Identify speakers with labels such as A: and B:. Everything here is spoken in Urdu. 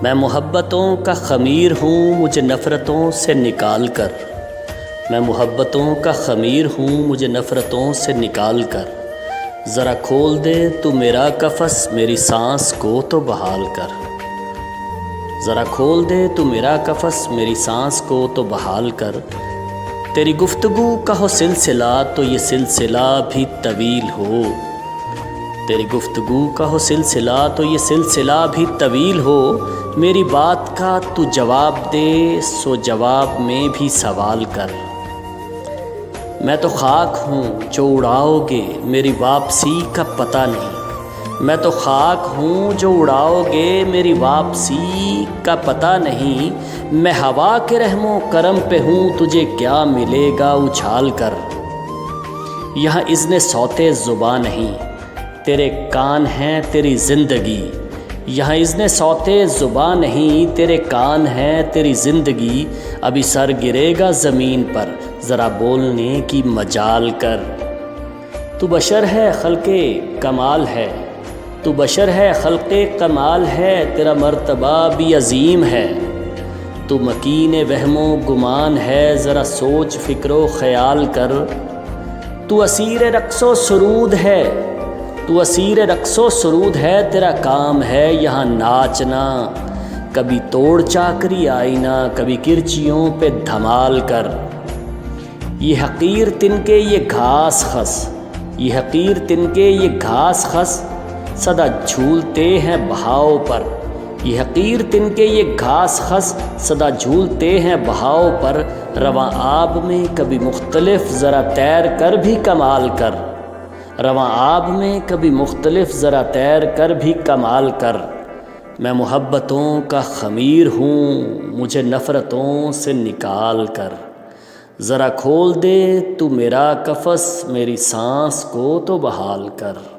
A: میں محبتوں کا خمیر ہوں، مجھے نفرتوں سے نکال کر۔ میں محبتوں کا خمیر ہوں، مجھے نفرتوں سے نکال کر۔ ذرا کھول دے تو میرا قفس، میری سانس کو تو بحال کر۔ ذرا کھول دے تو میرا قفس، میری سانس کو تو بحال کر۔ تیری گفتگو کا ہو سلسلہ تو یہ سلسلہ بھی طویل ہو۔ تیری گفتگو کا ہو سلسلہ تو یہ سلسلہ بھی طویل ہو۔ میری بات کا تو جواب دے سو جواب میں بھی سوال کر۔ میں تو خاک ہوں جو اڑاؤ گے، میری واپسی کا پتہ نہیں۔ میں تو خاک ہوں جو اڑاؤ گے، میری واپسی کا پتہ نہیں۔ میں ہوا کے رحم و کرم پہ ہوں، تجھے کیا ملے گا اچھال کر۔ یہاں اذن صوت زباں نہیں، تیرے کان ہیں تیری زندگی۔ یہاں اذن صوت زباں نہیں، تیرے کان ہیں تیری زندگی۔ ابھی سر گرے گا زمین پر، ذرا بولنے کی مجال کر۔ تو بشر ہے خلق کمال ہے، تو بشر ہے خلق کمال ہے، تیرا مرتبہ بھی عظیم ہے۔ تو مکین وہم و گمان ہے، ذرا سوچ فکر و خیال کر۔ تو اسیر رقص و سرود ہے، تو اسیر رقص و سرود ہے، تیرا کام ہے یہاں ناچنا۔ کبھی توڑ چاکری آئینہ، کبھی کرچیوں پہ دھمال کر۔ یہ حقیر تن کے یہ گھاس خس، یہ حقیر تن کے یہ گھاس خس، سدا جھولتے ہیں بہاؤ پر۔ یہ حقیر تن کے یہ گھاس خس، سدا جھولتے ہیں بہاؤ پر۔ رواں آب میں کبھی مختلف، ذرا تیر کر بھی کمال کر۔ رواں آب میں کبھی مختلف، ذرا تیر کر بھی کمال کر۔ میں محبتوں کا خمیر ہوں، مجھے نفرتوں سے نکال کر۔ ذرا کھول دے تو میرا قفس، میری سانس کو تو بحال کر۔